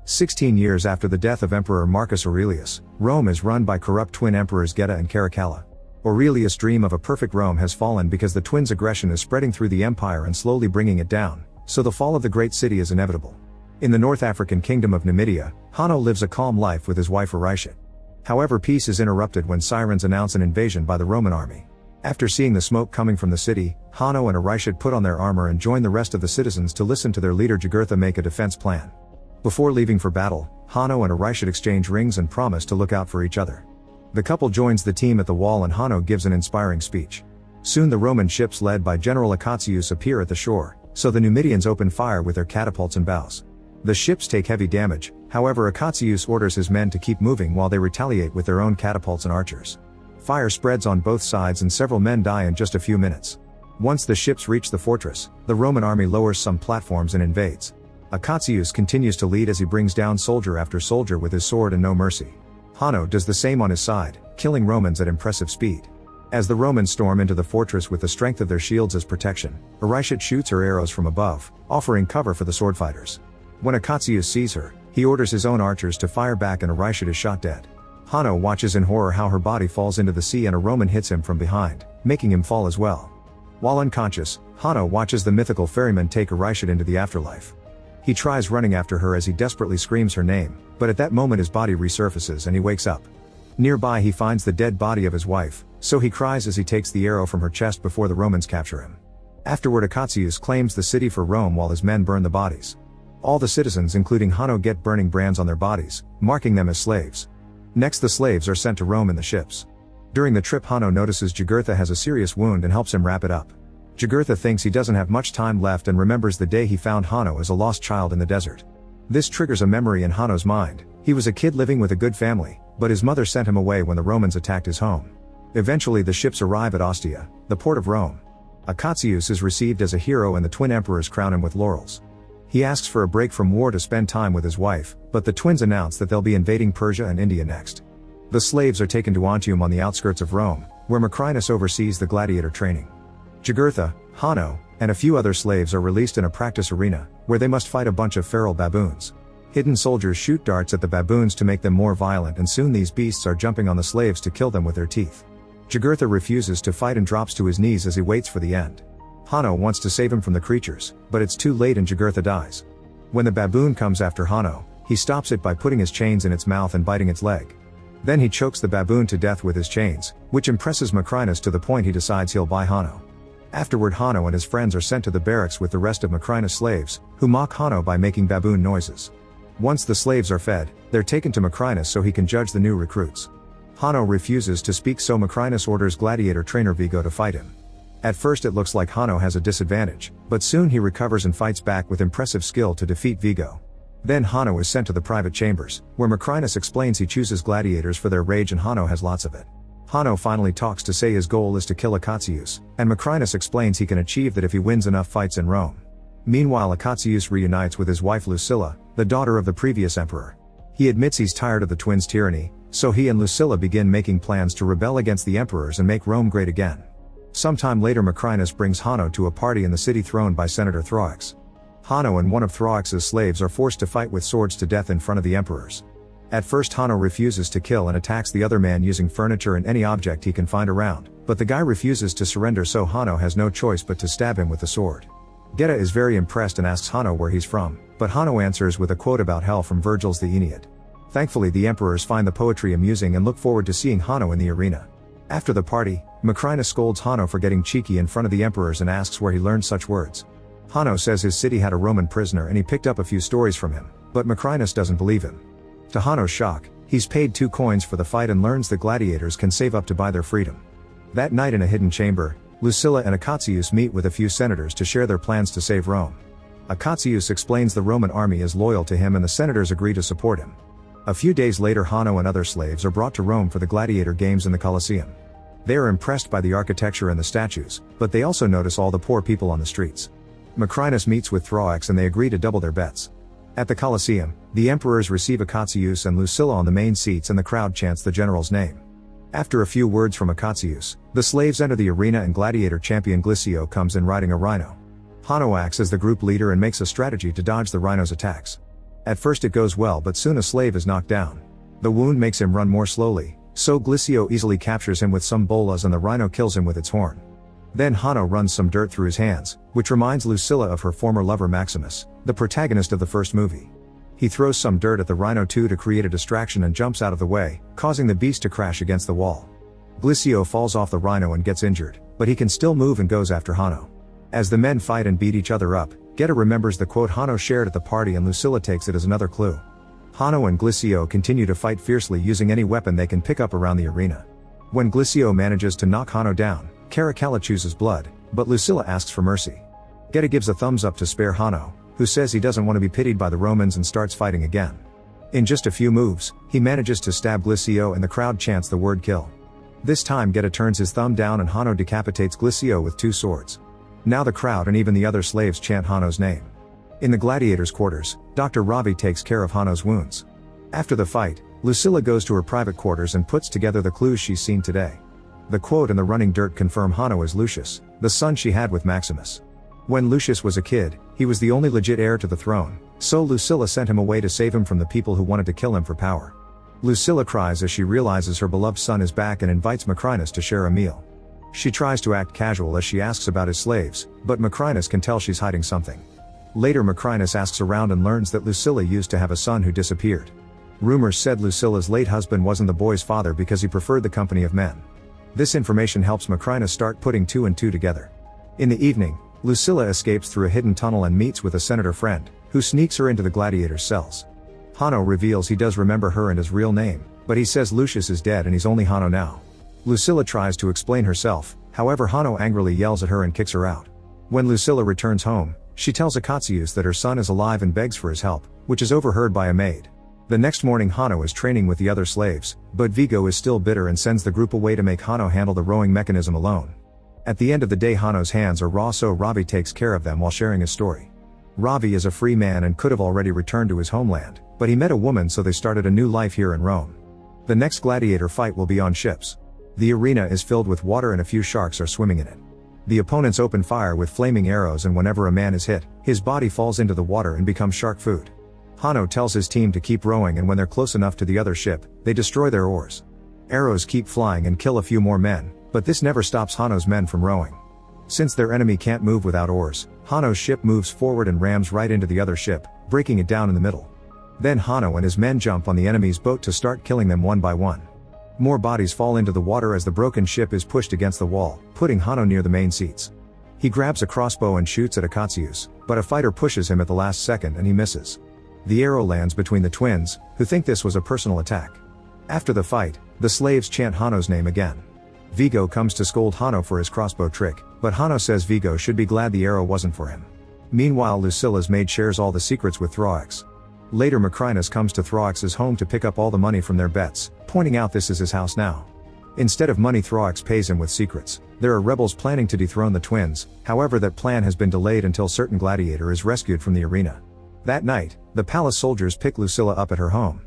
16 years after the death of Emperor Marcus Aurelius, Rome is run by corrupt twin emperors Geta and Caracalla. Aurelius' dream of a perfect Rome has fallen because the twins' aggression is spreading through the empire and slowly bringing it down, so the fall of the great city is inevitable. In the North African kingdom of Numidia, Hanno lives a calm life with his wife Aurishit. However, peace is interrupted when sirens announce an invasion by the Roman army. After seeing the smoke coming from the city, Hanno and Aurishit put on their armor and join the rest of the citizens to listen to their leader Jugurtha make a defense plan. Before leaving for battle, Hanno and Aurishit exchange rings and promise to look out for each other. The couple joins the team at the wall and Hanno gives an inspiring speech. Soon the Roman ships led by General Acatius appear at the shore, so the Numidians open fire with their catapults and bows. The ships take heavy damage, however Acatius orders his men to keep moving while they retaliate with their own catapults and archers. Fire spreads on both sides and several men die in just a few minutes. Once the ships reach the fortress, the Roman army lowers some platforms and invades. Acatius continues to lead as he brings down soldier after soldier with his sword and no mercy. Hanno does the same on his side, killing Romans at impressive speed. As the Romans storm into the fortress with the strength of their shields as protection, Aurishit shoots her arrows from above, offering cover for the sword fighters. When Acatius sees her, he orders his own archers to fire back and Aurishit is shot dead. Hanno watches in horror how her body falls into the sea and a Roman hits him from behind, making him fall as well. While unconscious, Hanno watches the mythical ferryman take Aurishit into the afterlife. He tries running after her as he desperately screams her name, but at that moment his body resurfaces and he wakes up. Nearby he finds the dead body of his wife, so he cries as he takes the arrow from her chest before the Romans capture him. Afterward Acatius claims the city for Rome while his men burn the bodies. All the citizens including Hanno get burning brands on their bodies, marking them as slaves. Next the slaves are sent to Rome in the ships. During the trip Hanno notices Jugurtha has a serious wound and helps him wrap it up. Jugurtha thinks he doesn't have much time left and remembers the day he found Hanno as a lost child in the desert. This triggers a memory in Hanno's mind. He was a kid living with a good family, but his mother sent him away when the Romans attacked his home. Eventually the ships arrive at Ostia, the port of Rome. Acatius is received as a hero and the twin emperors crown him with laurels. He asks for a break from war to spend time with his wife, but the twins announce that they'll be invading Persia and India next. The slaves are taken to Antium on the outskirts of Rome, where Macrinus oversees the gladiator training. Jugurtha, Hanno, and a few other slaves are released in a practice arena, where they must fight a bunch of feral baboons. Hidden soldiers shoot darts at the baboons to make them more violent and soon these beasts are jumping on the slaves to kill them with their teeth. Jugurtha refuses to fight and drops to his knees as he waits for the end. Hanno wants to save him from the creatures, but it's too late and Jugurtha dies. When the baboon comes after Hanno, he stops it by putting his chains in its mouth and biting its leg. Then he chokes the baboon to death with his chains, which impresses Macrinus to the point he decides he'll buy Hanno. Afterward Hanno and his friends are sent to the barracks with the rest of Macrinus' slaves, who mock Hanno by making baboon noises. Once the slaves are fed, they're taken to Macrinus so he can judge the new recruits. Hanno refuses to speak so Macrinus orders gladiator trainer Vigo to fight him. At first it looks like Hanno has a disadvantage, but soon he recovers and fights back with impressive skill to defeat Vigo. Then Hanno is sent to the private chambers, where Macrinus explains he chooses gladiators for their rage and Hanno has lots of it. Hanno finally talks to say his goal is to kill Acatius, and Macrinus explains he can achieve that if he wins enough fights in Rome. Meanwhile Acatius reunites with his wife Lucilla, the daughter of the previous emperor. He admits he's tired of the twins' tyranny, so he and Lucilla begin making plans to rebel against the emperors and make Rome great again. Sometime later Macrinus brings Hanno to a party in the city thrown by Senator Thraox. Hanno and one of Thraox's slaves are forced to fight with swords to death in front of the emperors. At first Hanno refuses to kill and attacks the other man using furniture and any object he can find around, but the guy refuses to surrender so Hanno has no choice but to stab him with the sword. Geta is very impressed and asks Hanno where he's from, but Hanno answers with a quote about hell from Virgil's The Aeneid. Thankfully the emperors find the poetry amusing and look forward to seeing Hanno in the arena. After the party, Macrinus scolds Hanno for getting cheeky in front of the emperors and asks where he learned such words. Hanno says his city had a Roman prisoner and he picked up a few stories from him, but Macrinus doesn't believe him. To Hanno's shock, he's paid 2 coins for the fight and learns that gladiators can save up to buy their freedom. That night in a hidden chamber, Lucilla and Acatius meet with a few senators to share their plans to save Rome. Acatius explains the Roman army is loyal to him and the senators agree to support him. A few days later Hanno and other slaves are brought to Rome for the gladiator games in the Colosseum. They are impressed by the architecture and the statues, but they also notice all the poor people on the streets. Macrinus meets with Thraox and they agree to double their bets. At the Colosseum, the emperors receive Acatius and Lucilla on the main seats and the crowd chants the general's name. After a few words from Acatius, the slaves enter the arena and gladiator champion Glycio comes in riding a rhino. Hanno acts as the group leader and makes a strategy to dodge the rhino's attacks. At first it goes well, but soon a slave is knocked down. The wound makes him run more slowly, so Glissio easily captures him with some bolas and the rhino kills him with its horn. Then Hanno runs some dirt through his hands, which reminds Lucilla of her former lover Maximus, the protagonist of the first movie. He throws some dirt at the rhino too to create a distraction and jumps out of the way, causing the beast to crash against the wall. Glissio falls off the rhino and gets injured, but he can still move and goes after Hanno. As the men fight and beat each other up, Geta remembers the quote Hanno shared at the party and Lucilla takes it as another clue. Hanno and Glissio continue to fight fiercely using any weapon they can pick up around the arena. When Glissio manages to knock Hanno down, Caracalla chooses blood, but Lucilla asks for mercy. Geta gives a thumbs up to spare Hanno, who says he doesn't want to be pitied by the Romans and starts fighting again. In just a few moves, he manages to stab Glissio and the crowd chants the word kill. This time Geta turns his thumb down and Hanno decapitates Glissio with 2 swords. Now the crowd and even the other slaves chant Hanno's name. In the gladiators' quarters, Dr. Ravi takes care of Hanno's wounds. After the fight, Lucilla goes to her private quarters and puts together the clues she's seen today. The quote and the running dirt confirm Hanno is Lucius, the son she had with Maximus. When Lucius was a kid, he was the only legit heir to the throne, so Lucilla sent him away to save him from the people who wanted to kill him for power. Lucilla cries as she realizes her beloved son is back and invites Macrinus to share a meal. She tries to act casual as she asks about his slaves, but Macrinus can tell she's hiding something. Later Macrinus asks around and learns that Lucilla used to have a son who disappeared. Rumors said Lucilla's late husband wasn't the boy's father because he preferred the company of men. This information helps Macrinus start putting 2 and 2 together. In the evening, Lucilla escapes through a hidden tunnel and meets with a senator friend, who sneaks her into the gladiator's cells. Hanno reveals he does remember her and his real name, but he says Lucius is dead and he's only Hanno now. Lucilla tries to explain herself, however Hanno angrily yells at her and kicks her out. When Lucilla returns home, she tells Akatius that her son is alive and begs for his help, which is overheard by a maid. The next morning Hanno is training with the other slaves, but Vigo is still bitter and sends the group away to make Hanno handle the rowing mechanism alone. At the end of the day Hanno's hands are raw, so Ravi takes care of them while sharing his story. Ravi is a free man and could have already returned to his homeland, but he met a woman, so they started a new life here in Rome. The next gladiator fight will be on ships. The arena is filled with water and a few sharks are swimming in it. The opponents open fire with flaming arrows, and whenever a man is hit, his body falls into the water and becomes shark food. Hanno tells his team to keep rowing, and when they're close enough to the other ship, they destroy their oars. Arrows keep flying and kill a few more men, but this never stops Hanno's men from rowing. Since their enemy can't move without oars, Hanno's ship moves forward and rams right into the other ship, breaking it down in the middle. Then Hanno and his men jump on the enemy's boat to start killing them one by one. More bodies fall into the water as the broken ship is pushed against the wall, putting Hanno near the main seats. He grabs a crossbow and shoots at Akatius, but a fighter pushes him at the last second and he misses. The arrow lands between the twins, who think this was a personal attack. After the fight, the slaves chant Hanno's name again. Vigo comes to scold Hanno for his crossbow trick, but Hanno says Vigo should be glad the arrow wasn't for him. Meanwhile Lucilla's maid shares all the secrets with Thrax. Later Macrinus comes to Thrax's home to pick up all the money from their bets, pointing out this is his house now. Instead of money, Thrax pays him with secrets. There are rebels planning to dethrone the twins, however that plan has been delayed until certain gladiator is rescued from the arena. That night, the palace soldiers pick Lucilla up at her home.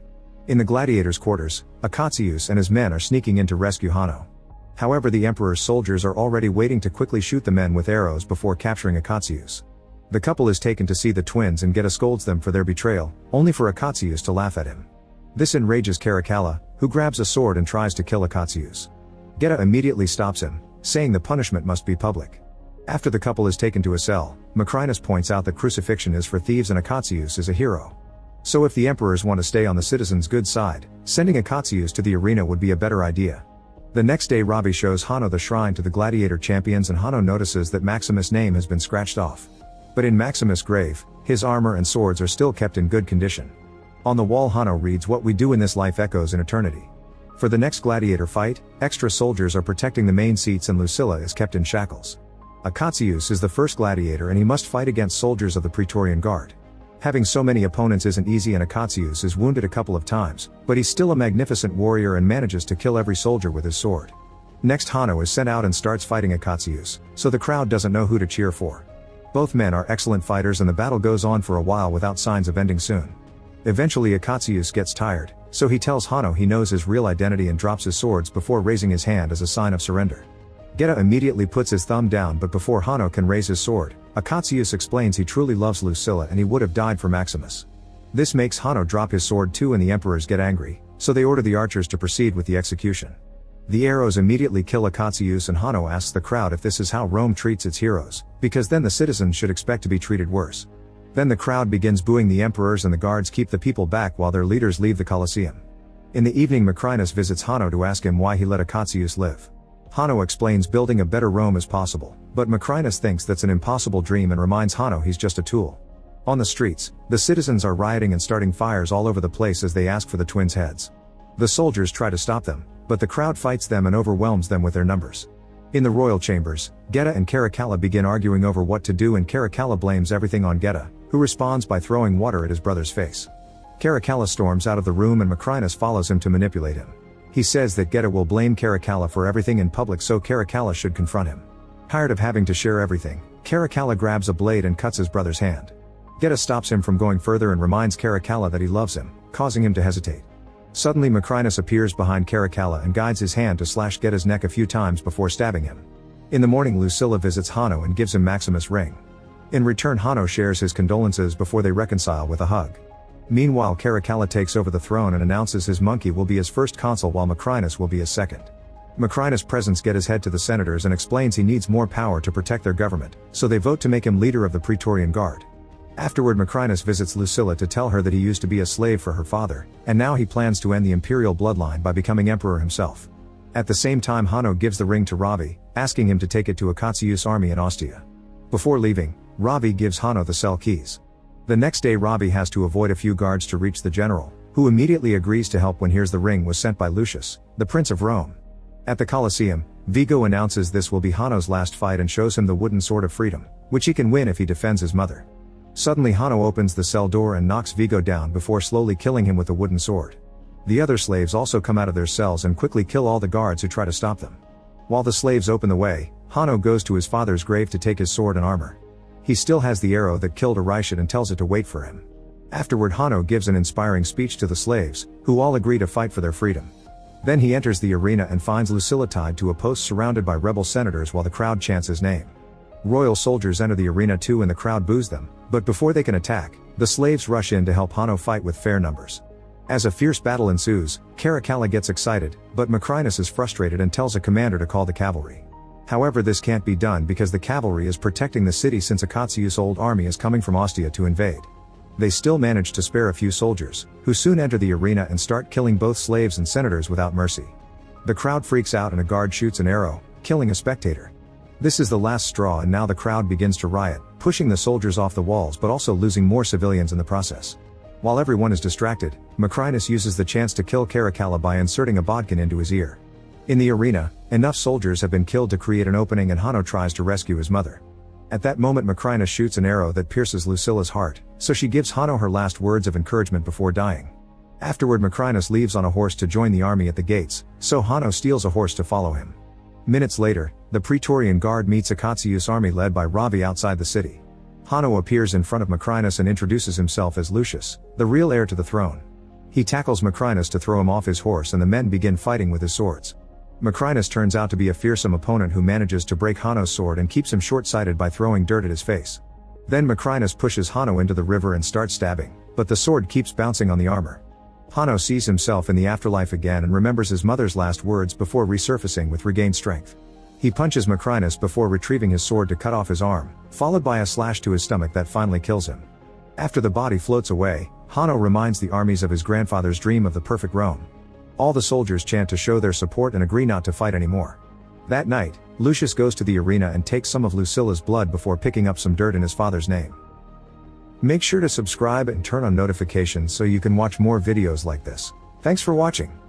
In the gladiators' quarters, Akatius and his men are sneaking in to rescue Hanno. However, the emperor's soldiers are already waiting to quickly shoot the men with arrows before capturing Akatius. The couple is taken to see the twins and Geta scolds them for their betrayal, only for Akatius to laugh at him. This enrages Caracalla, who grabs a sword and tries to kill Akatius. Geta immediately stops him, saying the punishment must be public. After the couple is taken to a cell, Macrinus points out that crucifixion is for thieves and Akatius is a hero. So if the emperors want to stay on the citizens' good side, sending Akatius to the arena would be a better idea. The next day Ravi shows Hanno the shrine to the gladiator champions, and Hanno notices that Maximus' name has been scratched off. But in Maximus' grave, his armor and swords are still kept in good condition. On the wall Hanno reads, "What we do in this life echoes in eternity." For the next gladiator fight, extra soldiers are protecting the main seats and Lucilla is kept in shackles. Akatius is the first gladiator and he must fight against soldiers of the Praetorian Guard. Having so many opponents isn't easy, and Akatius is wounded a couple of times, but he's still a magnificent warrior and manages to kill every soldier with his sword. Next Hanno is sent out and starts fighting Akatius, so the crowd doesn't know who to cheer for. Both men are excellent fighters and the battle goes on for a while without signs of ending soon. Eventually Akatius gets tired, so he tells Hanno he knows his real identity and drops his swords before raising his hand as a sign of surrender. Geta immediately puts his thumb down, but before Hanno can raise his sword, Akatius explains he truly loves Lucilla and he would have died for Maximus. This makes Hanno drop his sword too and the emperors get angry, so they order the archers to proceed with the execution. The arrows immediately kill Akatsuus and Hanno asks the crowd if this is how Rome treats its heroes, because then the citizens should expect to be treated worse. Then the crowd begins booing the emperors and the guards keep the people back while their leaders leave the Colosseum. In the evening Macrinus visits Hanno to ask him why he let Akatsuus live. Hanno explains building a better Rome is possible, but Macrinus thinks that's an impossible dream and reminds Hanno he's just a tool. On the streets, the citizens are rioting and starting fires all over the place as they ask for the twins' heads. The soldiers try to stop them, but the crowd fights them and overwhelms them with their numbers. In the royal chambers, Geta and Caracalla begin arguing over what to do and Caracalla blames everything on Geta, who responds by throwing water at his brother's face. Caracalla storms out of the room and Macrinus follows him to manipulate him. He says that Geta will blame Caracalla for everything in public so Caracalla should confront him. Tired of having to share everything, Caracalla grabs a blade and cuts his brother's hand. Geta stops him from going further and reminds Caracalla that he loves him, causing him to hesitate. Suddenly Macrinus appears behind Caracalla and guides his hand to slash Geta's neck a few times before stabbing him. In the morning Lucilla visits Hanno and gives him Maximus' ring. In return Hanno shares his condolences before they reconcile with a hug. Meanwhile Caracalla takes over the throne and announces his monkey will be his first consul while Macrinus will be his second. Macrinus presents Geta's head to the senators and explains he needs more power to protect their government, so they vote to make him leader of the Praetorian Guard. Afterward Macrinus visits Lucilla to tell her that he used to be a slave for her father, and now he plans to end the imperial bloodline by becoming emperor himself. At the same time Hanno gives the ring to Ravi, asking him to take it to Akatsuus' army in Ostia. Before leaving, Ravi gives Hanno the cell keys. The next day Ravi has to avoid a few guards to reach the general, who immediately agrees to help when hears the ring was sent by Lucius, the Prince of Rome. At the Colosseum, Vigo announces this will be Hanno's last fight and shows him the wooden sword of freedom, which he can win if he defends his mother. Suddenly Hanno opens the cell door and knocks Vigo down before slowly killing him with a wooden sword. The other slaves also come out of their cells and quickly kill all the guards who try to stop them. While the slaves open the way, Hanno goes to his father's grave to take his sword and armor. He still has the arrow that killed Arishad and tells it to wait for him. Afterward Hanno gives an inspiring speech to the slaves, who all agree to fight for their freedom. Then he enters the arena and finds Lucilla tied to a post surrounded by rebel senators while the crowd chants his name. Royal soldiers enter the arena too and the crowd boos them, but before they can attack, the slaves rush in to help Hanno fight with fair numbers. As a fierce battle ensues, Caracalla gets excited, but Macrinus is frustrated and tells a commander to call the cavalry. However, this can't be done because the cavalry is protecting the city since Akatsuus' old army is coming from Ostia to invade. They still manage to spare a few soldiers, who soon enter the arena and start killing both slaves and senators without mercy. The crowd freaks out and a guard shoots an arrow, killing a spectator. This is the last straw and now the crowd begins to riot, pushing the soldiers off the walls but also losing more civilians in the process. While everyone is distracted, Macrinus uses the chance to kill Caracalla by inserting a bodkin into his ear. In the arena, enough soldiers have been killed to create an opening and Hanno tries to rescue his mother. At that moment Macrinus shoots an arrow that pierces Lucilla's heart, so she gives Hanno her last words of encouragement before dying. Afterward Macrinus leaves on a horse to join the army at the gates, so Hanno steals a horse to follow him. Minutes later, the Praetorian Guard meets Akatsuus' army led by Ravi outside the city. Hanno appears in front of Macrinus and introduces himself as Lucius, the real heir to the throne. He tackles Macrinus to throw him off his horse and the men begin fighting with his swords. Macrinus turns out to be a fearsome opponent who manages to break Hanno's sword and keeps him short-sighted by throwing dirt at his face. Then Macrinus pushes Hanno into the river and starts stabbing, but the sword keeps bouncing on the armor. Hanno sees himself in the afterlife again and remembers his mother's last words before resurfacing with regained strength. He punches Macrinus before retrieving his sword to cut off his arm, followed by a slash to his stomach that finally kills him. After the body floats away, Hanno reminds the armies of his grandfather's dream of the perfect Rome. All the soldiers chant to show their support and agree not to fight anymore. That night, Lucius goes to the arena and takes some of Lucilla's blood before picking up some dirt in his father's name. Make sure to subscribe and turn on notifications so you can watch more videos like this. Thanks for watching.